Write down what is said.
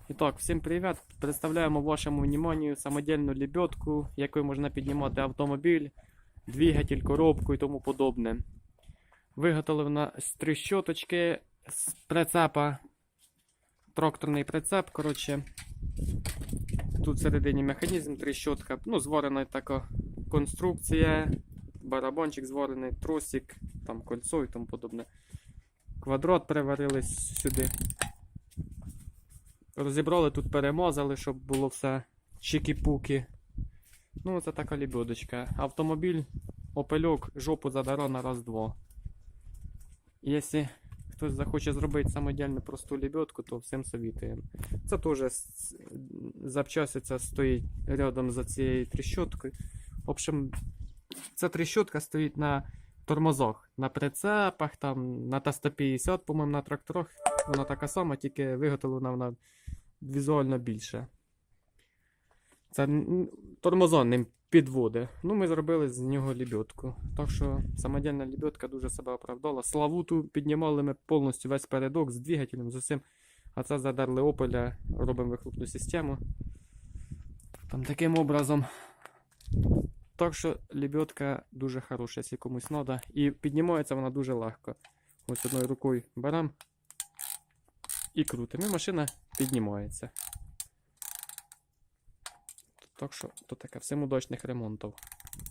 І так, всім привіт! Представляємо вашому вниманию самодільну лебедку, якою можна піднімати автомобіль, двигатель, коробку і тому подобне. Виготовлена з 3 щоточки з прицепа, тракторний прицеп, коротше. Тут всередині механізм, 3 щотка, зварена така конструкція, барабанчик зварений, тросик, там кольцо і тому подобне. Квадрат приварили сюди. Розібрали, тут перемазали, щоб було все чики-пуки. Це така лебедочка. Автомобіль, опельок, жопу задара на раз-два. Якщо хтось захоче зробити самодільну просту лебедку, то всім совітуємо. Це теж запчасті це стоїть рядом за цією тріщоткою. В общем, ця тріщотка стоїть на тормозах, на прицепах, там, на Т-150, по-моєму, на тракторах. Вона така сама, тільки виготовлена вона візуально більше. Це тормоза не підводить. Ми зробили з нього лебедку. Так що самодільна лебедка дуже себе оправдала. Славуту піднімали ми повністю весь передок з двигателем, з усім. А це задерли опеля, робимо вихлопну систему. Там таким образом. Так що лебедка дуже хороша, якщо комусь треба. І піднімається вона дуже легко. Ось одною рукою беремо і крутимо. І машина піднімається. Так що, то таке, всім удачних ремонтів.